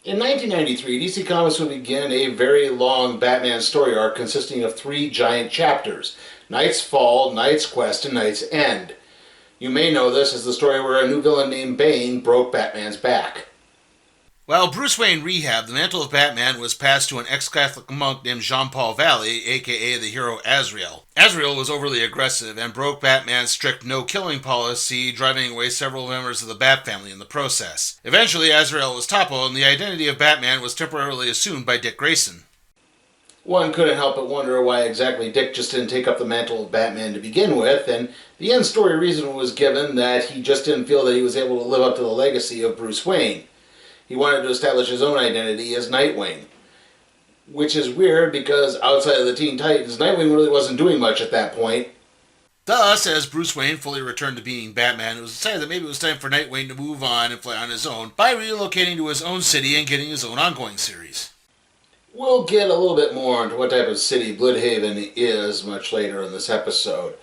In 1993, DC Comics would begin a very long Batman story arc consisting of three giant chapters: Knight's Fall, Knight's Quest, and Knight's End. You may know this as the story where a new villain named Bane broke Batman's back. While Bruce Wayne rehabbed, the mantle of Batman was passed to an ex-Catholic monk named Jean-Paul Valley, aka the hero Azrael. Azrael was overly aggressive and broke Batman's strict no-killing policy, driving away several members of the Bat family in the process. Eventually, Azrael was toppled, and the identity of Batman was temporarily assumed by Dick Grayson. One couldn't help but wonder why exactly Dick just didn't take up the mantle of Batman to begin with, and the end story reason was given that he just didn't feel that he was able to live up to the legacy of Bruce Wayne. He wanted to establish his own identity as Nightwing. Which is weird because outside of the Teen Titans, Nightwing really wasn't doing much at that point. Thus, as Bruce Wayne fully returned to being Batman, it was decided that maybe it was time for Nightwing to move on and fly on his own by relocating to his own city and getting his own ongoing series. We'll get a little bit more into what type of city Bludhaven is much later in this episode.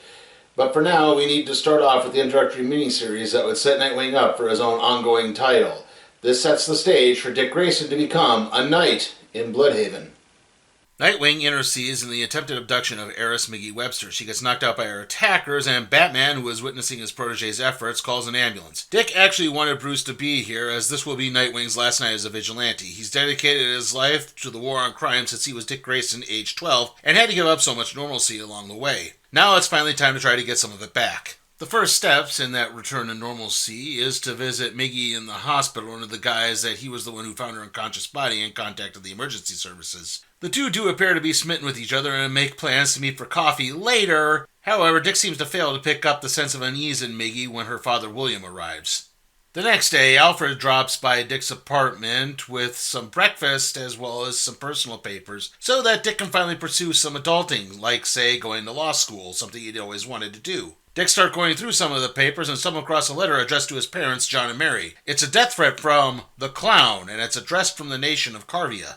But for now, we need to start off with the introductory miniseries that would set Nightwing up for his own ongoing title. This sets the stage for Dick Grayson to become a knight in Bludhaven. Nightwing intercedes in the attempted abduction of heiress Miggy Webster. She gets knocked out by her attackers, and Batman, who is witnessing his protege's efforts, calls an ambulance. Dick actually wanted Bruce to be here, as this will be Nightwing's last night as a vigilante. He's dedicated his life to the war on crime since he was Dick Grayson, age 12, and had to give up so much normalcy along the way. Now it's finally time to try to get some of it back. The first steps in that return to normalcy is to visit Miggy in the hospital under the guise that he was the one who found her unconscious body and contacted the emergency services. The two do appear to be smitten with each other and make plans to meet for coffee later. However, Dick seems to fail to pick up the sense of unease in Miggy when her father William arrives. The next day, Alfred drops by Dick's apartment with some breakfast as well as some personal papers so that Dick can finally pursue some adulting, like, say, going to law school, something he'd always wanted to do. Dick starts going through some of the papers and stumbles across a letter addressed to his parents, John and Mary. It's a death threat from the Clown, and it's addressed from the nation of Carvia.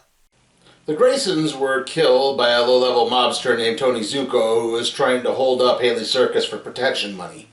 The Graysons were killed by a low-level mobster named Tony Zuko, who was trying to hold up Haley Circus for protection money.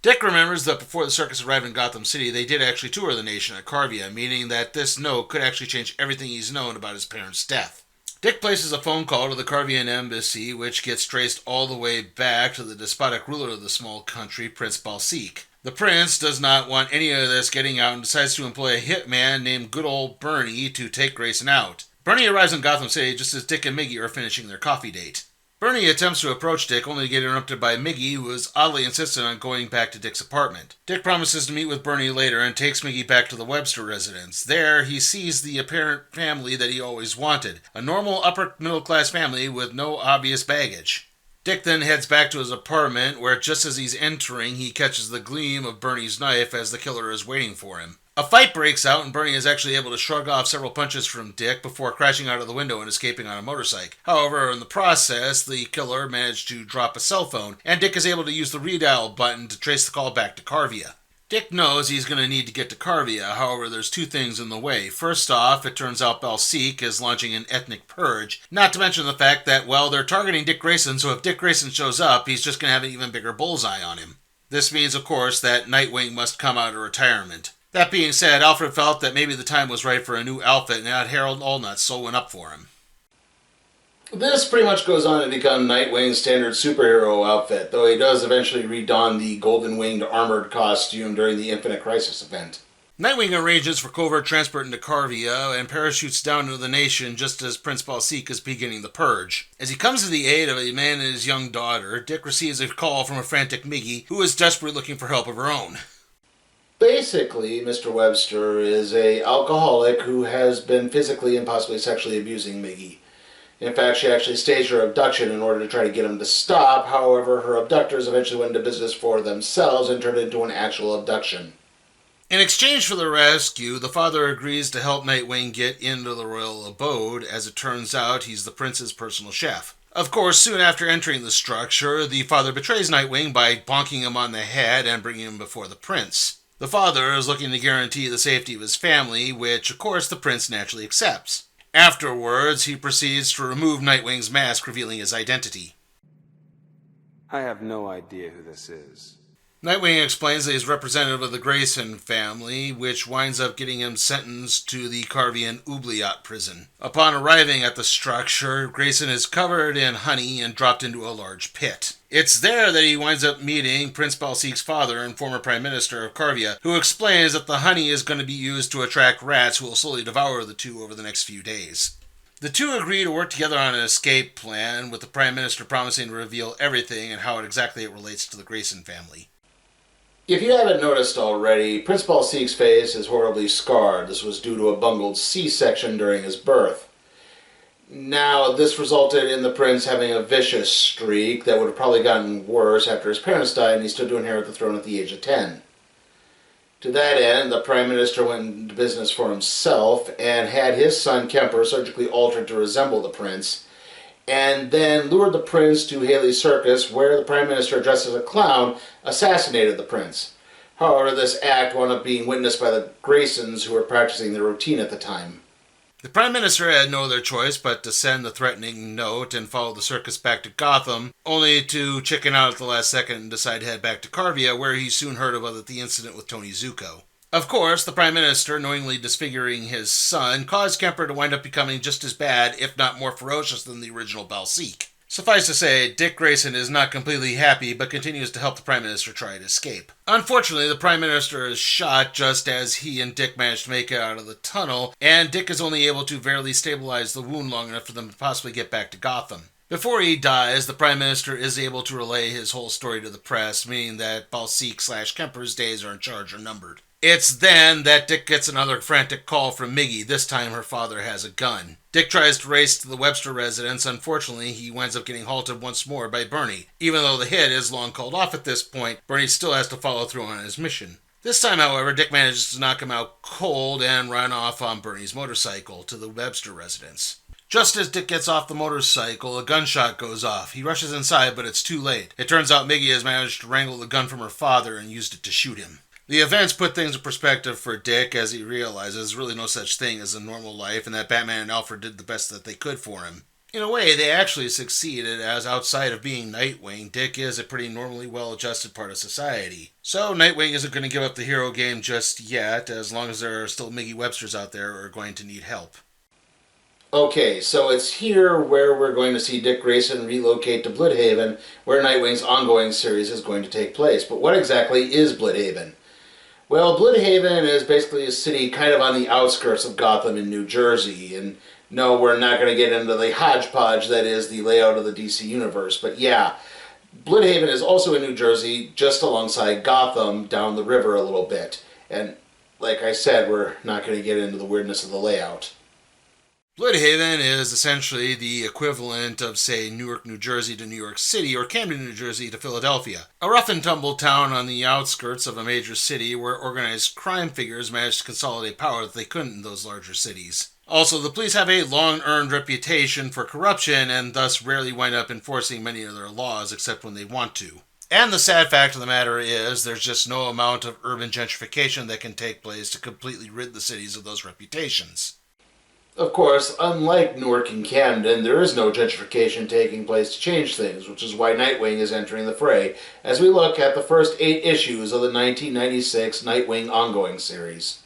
Dick remembers that before the circus arrived in Gotham City, they did actually tour the nation at Carvia, meaning that this note could actually change everything he's known about his parents' death. Dick places a phone call to the Carvian embassy, which gets traced all the way back to the despotic ruler of the small country, Prince Balseek. The prince does not want any of this getting out and decides to employ a hitman named Good Old Bernie to take Grayson out. Bernie arrives in Gotham City just as Dick and Miggy are finishing their coffee date. Bernie attempts to approach Dick, only to get interrupted by Miggy, who is oddly insistent on going back to Dick's apartment. Dick promises to meet with Bernie later and takes Miggy back to the Webster residence. There, he sees the apparent family that he always wanted, a normal upper-middle-class family with no obvious baggage. Dick then heads back to his apartment, where just as he's entering, he catches the gleam of Bernie's knife as the killer is waiting for him. A fight breaks out, and Bernie is actually able to shrug off several punches from Dick before crashing out of the window and escaping on a motorcycle. However, in the process, the killer managed to drop a cell phone, and Dick is able to use the redial button to trace the call back to Carvia. Dick knows he's going to need to get to Carvia, however there's two things in the way. First off, it turns out Balseek is launching an ethnic purge, not to mention the fact that, well, they're targeting Dick Grayson, so if Dick Grayson shows up, he's just going to have an even bigger bullseye on him. This means, of course, that Nightwing must come out of retirement. That being said, Alfred felt that maybe the time was right for a new outfit and had Harold Allnut sew one up for him. This pretty much goes on to become Nightwing's standard superhero outfit, though he does eventually redon the golden-winged armored costume during the Infinite Crisis event. Nightwing arranges for covert transport into Carvia and parachutes down into the nation just as Prince Balseek is beginning the purge. As he comes to the aid of a man and his young daughter, Dick receives a call from a frantic Miggy, who is desperately looking for help of her own. Basically, Mr. Webster is an alcoholic who has been physically and possibly sexually abusing Miggy. In fact, she actually staged her abduction in order to try to get him to stop. However, her abductors eventually went into business for themselves and turned it into an actual abduction. In exchange for the rescue, the father agrees to help Nightwing get into the royal abode. As it turns out, he's the prince's personal chef. Of course, soon after entering the structure, the father betrays Nightwing by bonking him on the head and bringing him before the prince. The father is looking to guarantee the safety of his family, which, of course, the prince naturally accepts. Afterwards, he proceeds to remove Nightwing's mask, revealing his identity. I have no idea who this is. Nightwing explains that he's representative of the Grayson family, which winds up getting him sentenced to the Carvian Oubliette prison. Upon arriving at the structure, Grayson is covered in honey and dropped into a large pit. It's there that he winds up meeting Prince Balseek's father and former Prime Minister of Carvia, who explains that the honey is going to be used to attract rats who will slowly devour the two over the next few days. The two agree to work together on an escape plan, with the Prime Minister promising to reveal everything and how exactly it relates to the Grayson family. If you haven't noticed already, Prince Balseek's face is horribly scarred. This was due to a bungled C-section during his birth. Now, this resulted in the prince having a vicious streak that would have probably gotten worse after his parents died and he stood to inherit the throne at the age of 10. To that end, the Prime Minister went into business for himself and had his son Kemper surgically altered to resemble the prince, and then lured the prince to Haley's Circus, where the Prime Minister, dressed as a clown, assassinated the prince. However, this act wound up being witnessed by the Graysons, who were practicing their routine at the time. The Prime Minister had no other choice but to send the threatening note and follow the circus back to Gotham, only to chicken out at the last second and decide to head back to Carvia, where he soon heard about the incident with Tony Zuko. Of course, the Prime Minister, knowingly disfiguring his son, caused Kemper to wind up becoming just as bad, if not more ferocious, than the original Balseek. Suffice to say, Dick Grayson is not completely happy, but continues to help the Prime Minister try to escape. Unfortunately, the Prime Minister is shot just as he and Dick manage to make it out of the tunnel, and Dick is only able to barely stabilize the wound long enough for them to possibly get back to Gotham. Before he dies, the Prime Minister is able to relay his whole story to the press, meaning that Balseek/Kemper's days are in charge are numbered. It's then that Dick gets another frantic call from Miggy. This time her father has a gun. Dick tries to race to the Webster residence. Unfortunately, he winds up getting halted once more by Bernie. Even though the hit is long called off at this point, Bernie still has to follow through on his mission. This time, however, Dick manages to knock him out cold and run off on Bernie's motorcycle to the Webster residence. Just as Dick gets off the motorcycle, a gunshot goes off. He rushes inside, but it's too late. It turns out Miggy has managed to wrangle the gun from her father and used it to shoot him. The events put things in perspective for Dick as he realizes there's really no such thing as a normal life and that Batman and Alfred did the best that they could for him. In a way, they actually succeeded, as outside of being Nightwing, Dick is a pretty normally well-adjusted part of society. So Nightwing isn't going to give up the hero game just yet, as long as there are still Miggy Websters out there who are going to need help. Okay, so it's here where we're going to see Dick Grayson relocate to Bludhaven, where Nightwing's ongoing series is going to take place. But what exactly is Bludhaven? Well, Bludhaven is basically a city kind of on the outskirts of Gotham in New Jersey, and no, we're not going to get into the hodgepodge that is the layout of the DC Universe, but yeah, Bludhaven is also in New Jersey, just alongside Gotham, down the river a little bit, and like I said, we're not going to get into the weirdness of the layout. Bludhaven is essentially the equivalent of, say, Newark, New Jersey to New York City, or Camden, New Jersey to Philadelphia. A rough-and-tumble town on the outskirts of a major city where organized crime figures managed to consolidate power that they couldn't in those larger cities. Also, the police have a long-earned reputation for corruption and thus rarely wind up enforcing many of their laws except when they want to. And the sad fact of the matter is, there's just no amount of urban gentrification that can take place to completely rid the cities of those reputations. Of course, unlike Newark and Camden, there is no gentrification taking place to change things, which is why Nightwing is entering the fray, as we look at the first 8 issues of the 1996 Nightwing ongoing series.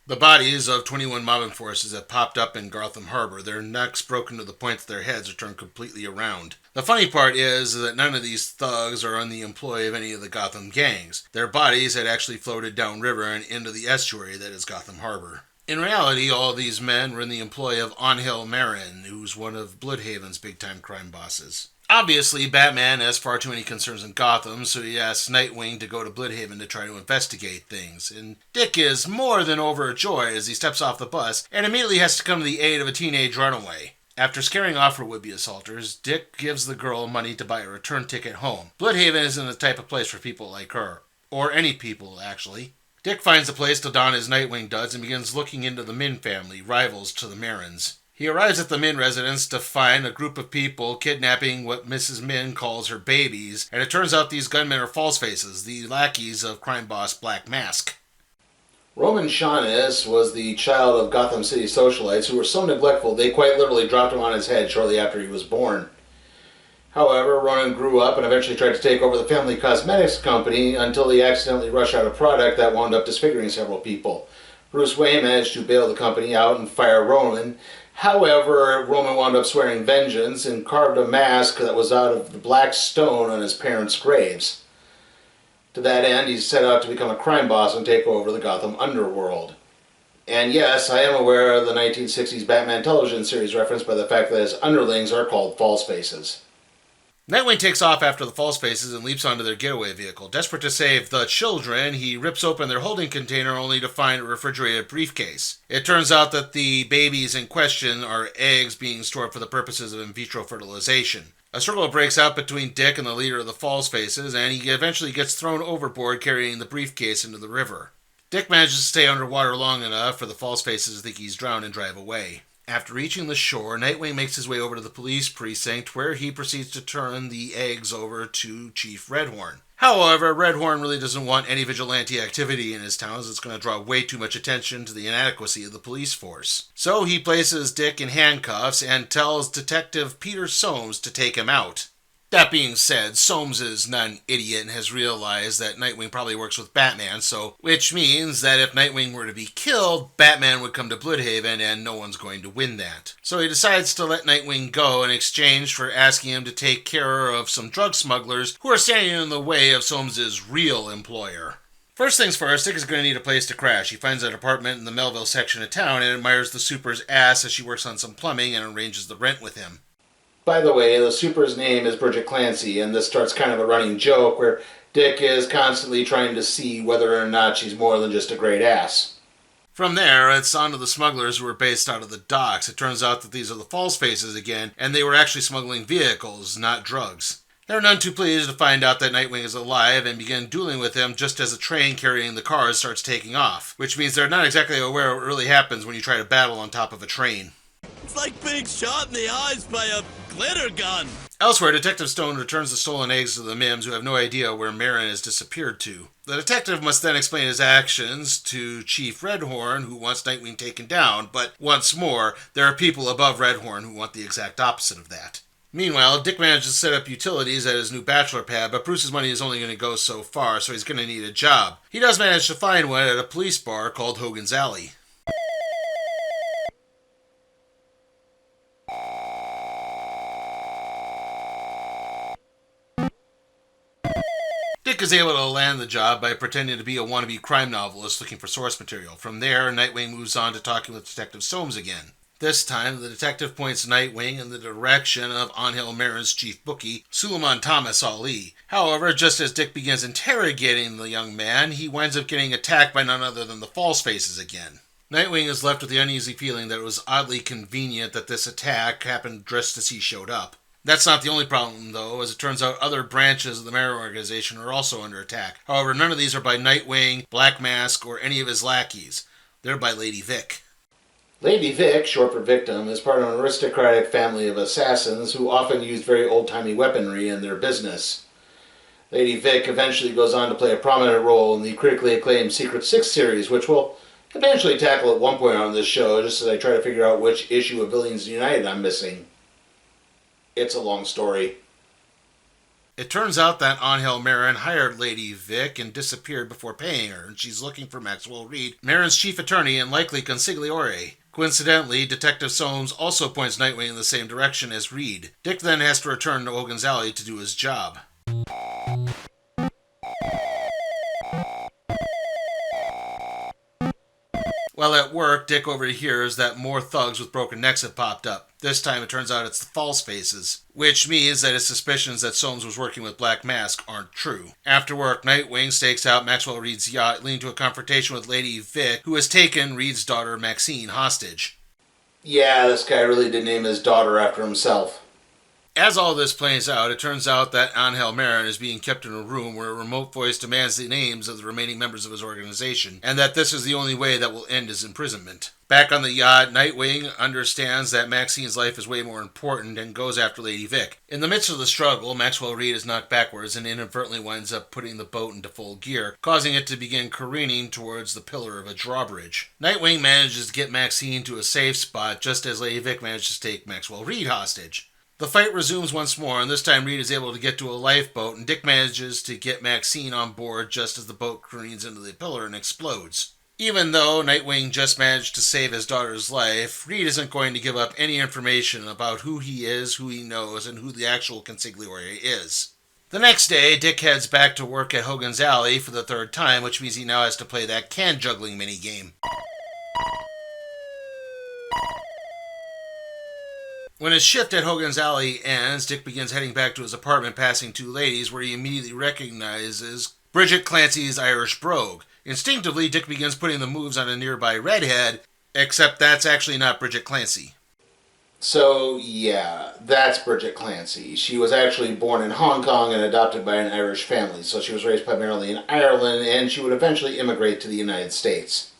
The bodies of 21 mob enforcers have popped up in Gotham Harbor, their necks broken to the point that their heads are turned completely around. The funny part is that none of these thugs are in the employ of any of the Gotham gangs. Their bodies had actually floated downriver and into the estuary that is Gotham Harbor. In reality, all these men were in the employ of Angel Marin, who's one of Bludhaven's big-time crime bosses. Obviously, Batman has far too many concerns in Gotham, so he asks Nightwing to go to Bludhaven to try to investigate things. And Dick is more than overjoyed as he steps off the bus and immediately has to come to the aid of a teenage runaway. After scaring off her would-be assaulters, Dick gives the girl money to buy a return ticket home. Bludhaven isn't the type of place for people like her. Or any people, actually. Dick finds a place to don his Nightwing duds and begins looking into the Min family, rivals to the Marins. He arrives at the Min residence to find a group of people kidnapping what Mrs. Min calls her babies, and it turns out these gunmen are false faces, the lackeys of crime boss Black Mask. Roman Shaughness was the child of Gotham City socialites who were so neglectful they quite literally dropped him on his head shortly after he was born. However, Ronan grew up and eventually tried to take over the family cosmetics company until he accidentally rushed out a product that wound up disfiguring several people. Bruce Wayne managed to bail the company out and fire Ronan. However, Roman wound up swearing vengeance and carved a mask that was out of the black stone on his parents' graves. To that end, he set out to become a crime boss and take over the Gotham underworld. And yes, I am aware of the 1960s Batman television series referenced by the fact that his underlings are called false faces. Nightwing takes off after the false faces and leaps onto their getaway vehicle. Desperate to save the children, he rips open their holding container only to find a refrigerated briefcase. It turns out that the babies in question are eggs being stored for the purposes of in vitro fertilization. A struggle breaks out between Dick and the leader of the false faces, and he eventually gets thrown overboard carrying the briefcase into the river. Dick manages to stay underwater long enough for the false faces to think he's drowned and drive away. After reaching the shore, Nightwing makes his way over to the police precinct where he proceeds to turn the eggs over to Chief Redhorn. However, Redhorn really doesn't want any vigilante activity in his town as it's going to draw way too much attention to the inadequacy of the police force. So he places Dick in handcuffs and tells Detective Peter Soames to take him out. That being said, Soames is not an idiot and has realized that Nightwing probably works with Batman, which means that if Nightwing were to be killed, Batman would come to Bludhaven and no one's going to win that. So he decides to let Nightwing go in exchange for asking him to take care of some drug smugglers who are standing in the way of Soames' real employer. First things first, Dick is going to need a place to crash. He finds an apartment in the Melville section of town and admires the super's ass as she works on some plumbing and arranges the rent with him. By the way, the super's name is Bridget Clancy, and this starts kind of a running joke where Dick is constantly trying to see whether or not she's more than just a great ass. From there, it's on to the smugglers who are based out of the docks. It turns out that these are the false faces again, and they were actually smuggling vehicles, not drugs. They're none too pleased to find out that Nightwing is alive and begin dueling with him just as a train carrying the cars starts taking off, which means they're not exactly aware of what really happens when you try to battle on top of a train. It's like being shot in the eyes by a glitter gun. Elsewhere, Detective Stone returns the stolen eggs to the Mims, who have no idea where Marin has disappeared to. The detective must then explain his actions to Chief Redhorn, who wants Nightwing taken down, but once more, there are people above Redhorn who want the exact opposite of that. Meanwhile, Dick manages to set up utilities at his new bachelor pad, but Bruce's money is only going to go so far, so he's going to need a job. He does manage to find one at a police bar called Hogan's Alley. Dick is able to land the job by pretending to be a wannabe crime novelist looking for source material. From there, Nightwing moves on to talking with Detective Soames again. This time, the detective points Nightwing in the direction of Angel Marin's chief bookie, Suleiman Thomas Ali. However, just as Dick begins interrogating the young man, he winds up getting attacked by none other than the false faces again. Nightwing is left with the uneasy feeling that it was oddly convenient that this attack happened just as he showed up. That's not the only problem, though, as it turns out other branches of the Marin organization are also under attack. However, none of these are by Nightwing, Black Mask, or any of his lackeys. They're by Lady Vic. Lady Vic, short for Victim, is part of an aristocratic family of assassins who often used very old-timey weaponry in their business. Lady Vic eventually goes on to play a prominent role in the critically acclaimed Secret Six series, which we'll eventually tackle at one point on this show, just as I try to figure out which issue of Villains United I'm missing. It's a long story. It turns out that Angel Marin hired Lady Vic and disappeared before paying her, and she's looking for Maxwell Reed, Marin's chief attorney and likely consigliere. Coincidentally, Detective Soames also points Nightwing in the same direction as Reed. Dick then has to return to Hogan's Alley to do his job. While at work, Dick overhears that more thugs with broken necks have popped up. This time it turns out it's the false faces, which means that his suspicions that Soames was working with Black Mask aren't true. After work, Nightwing stakes out Maxwell Reed's yacht, leading to a confrontation with Lady Vic, who has taken Reed's daughter Maxine hostage. Yeah, this guy really did name his daughter after himself. As all this plays out, it turns out that Angel Marin is being kept in a room where a remote voice demands the names of the remaining members of his organization, and that this is the only way that will end his imprisonment. Back on the yacht, Nightwing understands that Maxine's life is way more important and goes after Lady Vic. In the midst of the struggle, Maxwell Reed is knocked backwards and inadvertently winds up putting the boat into full gear, causing it to begin careening towards the pillar of a drawbridge. Nightwing manages to get Maxine to a safe spot just as Lady Vic manages to take Maxwell Reed hostage. The fight resumes once more, and this time Reed is able to get to a lifeboat, and Dick manages to get Maxine on board just as the boat careens into the pillar and explodes. Even though Nightwing just managed to save his daughter's life, Reed isn't going to give up any information about who he is, who he knows, and who the actual consigliere is. The next day, Dick heads back to work at Hogan's Alley for the third time, which means he now has to play that can juggling minigame. When his shift at Hogan's Alley ends, Dick begins heading back to his apartment, passing two ladies, where he immediately recognizes Bridget Clancy's Irish brogue. Instinctively, Dick begins putting the moves on a nearby redhead, except that's actually not Bridget Clancy. So, yeah, that's Bridget Clancy. She was actually born in Hong Kong and adopted by an Irish family, so she was raised primarily in Ireland, and she would eventually immigrate to the United States.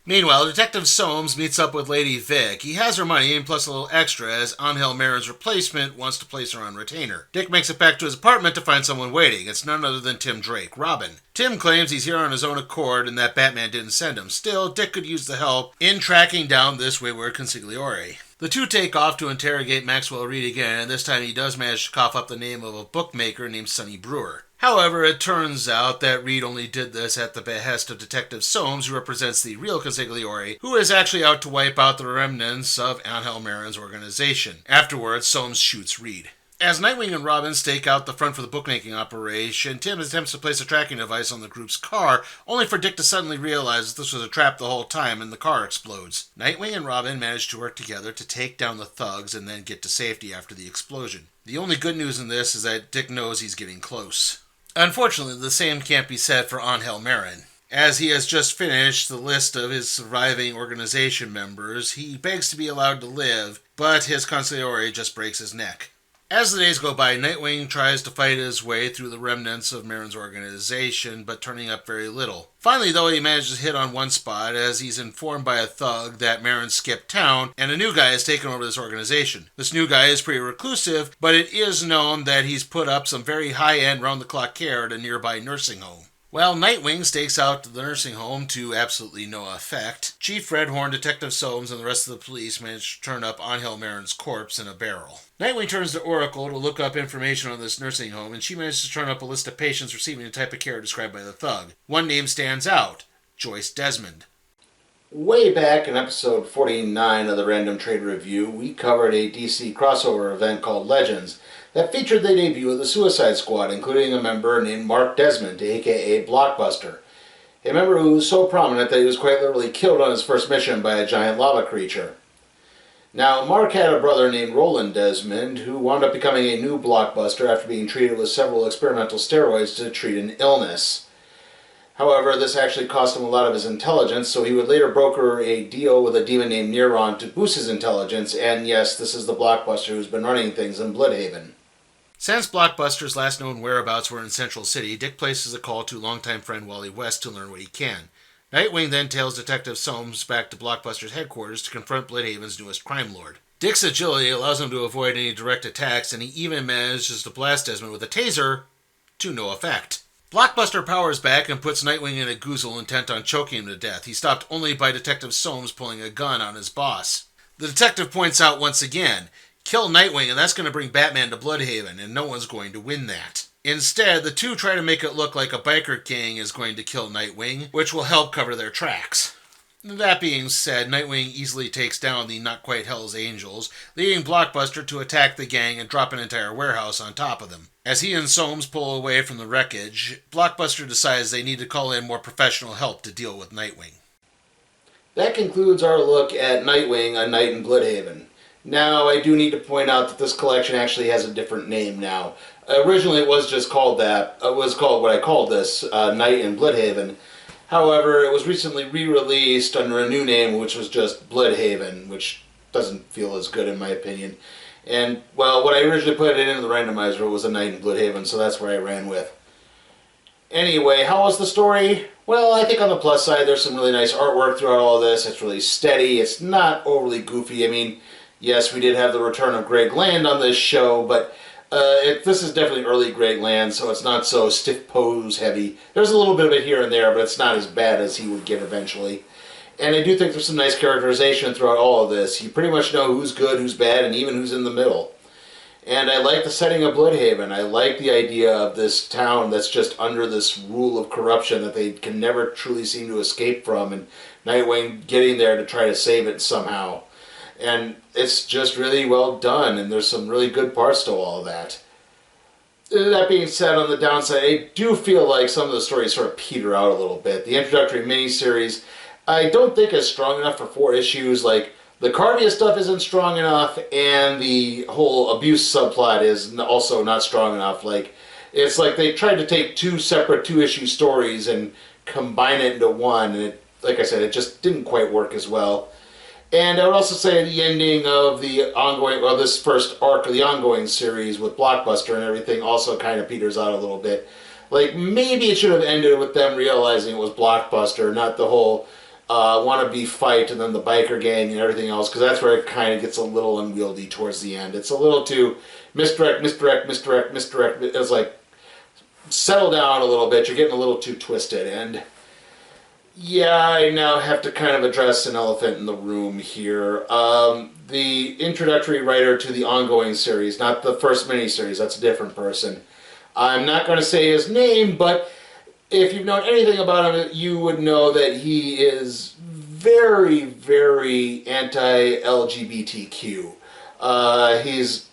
Meanwhile, Detective Soames meets up with Lady Vic. He has her money and plus a little extra as Angel Marin's replacement wants to place her on retainer. Dick makes it back to his apartment to find someone waiting. It's none other than Tim Drake, Robin. Tim claims he's here on his own accord and that Batman didn't send him. Still, Dick could use the help in tracking down this wayward consigliere. The two take off to interrogate Maxwell Reed again, and this time he does manage to cough up the name of a bookmaker named Sonny Brewer. However, it turns out that Reed only did this at the behest of Detective Soames, who represents the real consigliere, who is actually out to wipe out the remnants of Angel Marin's organization. Afterwards, Soames shoots Reed. As Nightwing and Robin stake out the front for the bookmaking operation, Tim attempts to place a tracking device on the group's car, only for Dick to suddenly realize that this was a trap the whole time and the car explodes. Nightwing and Robin manage to work together to take down the thugs and then get to safety after the explosion. The only good news in this is that Dick knows he's getting close. Unfortunately, the same can't be said for Angel Marin. As he has just finished the list of his surviving organization members, he begs to be allowed to live, but his consigliere just breaks his neck. As the days go by, Nightwing tries to fight his way through the remnants of Marin's organization, but turning up very little. Finally, though, he manages to hit on one spot as he's informed by a thug that Marin skipped town and a new guy has taken over this organization. This new guy is pretty reclusive, but it is known that he's put up some very high-end round-the-clock care at a nearby nursing home. Well, Nightwing stakes out the nursing home to absolutely no effect. Chief Redhorn, Detective Soames, and the rest of the police manage to turn up Angel Marin's corpse in a barrel. Nightwing turns to Oracle to look up information on this nursing home, and she manages to turn up a list of patients receiving the type of care described by the thug. One name stands out: Joyce Desmond. Way back in episode 49 of the Random Trade Review, we covered a DC crossover event called Legends that featured the debut of the Suicide Squad, including a member named Mark Desmond, aka Blockbuster. A member who was so prominent that he was quite literally killed on his first mission by a giant lava creature. Now, Mark had a brother named Roland Desmond, who wound up becoming a new Blockbuster after being treated with several experimental steroids to treat an illness. However, this actually cost him a lot of his intelligence, so he would later broker a deal with a demon named Neuron to boost his intelligence, and yes, this is the Blockbuster who's been running things in Bludhaven. Since Blockbuster's last known whereabouts were in Central City, Dick places a call to longtime friend Wally West to learn what he can. Nightwing then tails Detective Soames back to Blockbuster's headquarters to confront Bludhaven's newest crime lord. Dick's agility allows him to avoid any direct attacks, and he even manages to blast Desmond with a taser, to no effect. Blockbuster powers back and puts Nightwing in a goozle intent on choking him to death. He's stopped only by Detective Soames pulling a gun on his boss. The detective points out once again, kill Nightwing and that's going to bring Batman to Bludhaven, and no one's going to win that. Instead, the two try to make it look like a biker gang is going to kill Nightwing, which will help cover their tracks. That being said, Nightwing easily takes down the not quite Hell's Angels, leading Blockbuster to attack the gang and drop an entire warehouse on top of them. As he and Soames pull away from the wreckage, Blockbuster decides they need to call in more professional help to deal with Nightwing. That concludes our look at Nightwing: A Night in Bludhaven. Now, I do need to point out that this collection actually has a different name now. Originally, it was just called that. It was called what I called this, Night in Bludhaven. However, it was recently re-released under a new name, which was just Bludhaven, which doesn't feel as good in my opinion. And, well, when I originally put it into the randomizer, it was A Night in Bludhaven, so that's where I ran with. Anyway, how was the story? Well, I think on the plus side, there's some really nice artwork throughout all of this. It's really steady. It's not overly goofy. I mean, yes, we did have the return of Greg Land on this show, but this is definitely early Greg Land, so it's not so stiff pose heavy. There's a little bit of it here and there, but it's not as bad as he would get eventually. And I do think there's some nice characterization throughout all of this. You pretty much know who's good, who's bad, and even who's in the middle. And I like the setting of Bludhaven. I like the idea of this town that's just under this rule of corruption that they can never truly seem to escape from, and Nightwing getting there to try to save it somehow. And it's just really well done, and there's some really good parts to all of that. That being said, on the downside, I do feel like some of the stories sort of peter out a little bit. The introductory miniseries, I don't think is strong enough for 4 issues. Like, the Carvia stuff isn't strong enough, and the whole abuse subplot is also not strong enough. Like, it's like they tried to take 2 separate 2-issue stories and combine it into one, and like I said, it just didn't quite work as well. And I would also say the ending of the ongoing, well, this first arc of the ongoing series with Blockbuster and everything also kind of peters out a little bit. Like, maybe it should have ended with them realizing it was Blockbuster, not the whole wannabe fight and then the biker gang and everything else, because that's where it kind of gets a little unwieldy towards the end. It's a little too misdirect. It's like, settle down a little bit, you're getting a little too twisted. And yeah, I now have to kind of address an elephant in the room here. The introductory writer to the ongoing series, not the first miniseries, that's a different person. I'm not going to say his name, but if you've known anything about him, you would know that he is very, very anti-LGBTQ. He's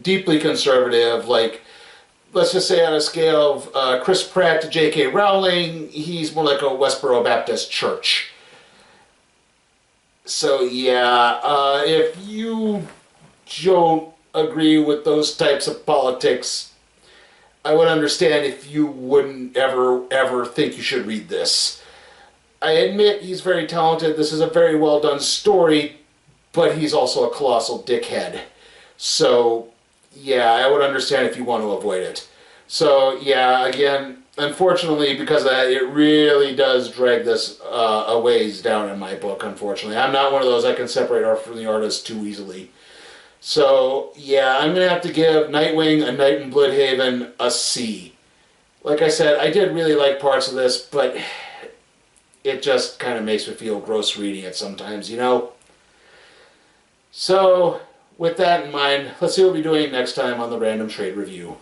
deeply conservative, like, let's just say on a scale of Chris Pratt to J.K. Rowling, he's more like a Westboro Baptist church. So yeah, if you don't agree with those types of politics, I would understand if you wouldn't ever think you should read this. I admit he's very talented, this is a very well done story, but he's also a colossal dickhead. So yeah, I would understand if you want to avoid it. So yeah, again, unfortunately, because of that, it really does drag this a ways down in my book, unfortunately. I'm not one of those I can separate art from the artist too easily. So yeah, I'm going to have to give Nightwing, A Night in Bludhaven, a C. Like I said, I did really like parts of this, but it just kind of makes me feel gross reading it sometimes, you know? So with that in mind, let's see what we're doing next time on the Random Trade Review.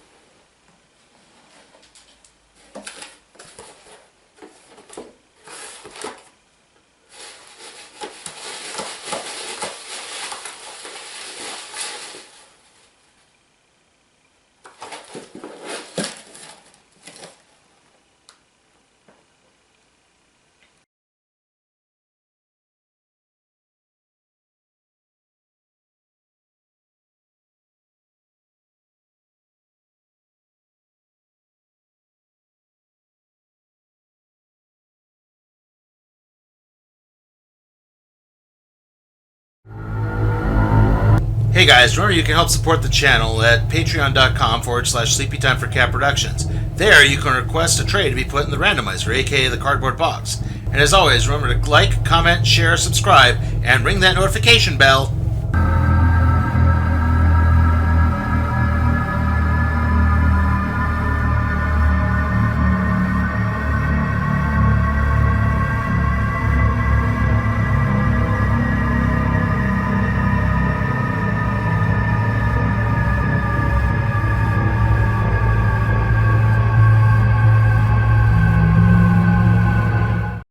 Hey guys, remember you can help support the channel at patreon.com/sleepytimeforcat productions. There you can request a trade to be put in the randomizer, aka the cardboard box. And as always, remember to like, comment, share, subscribe, and ring that notification bell.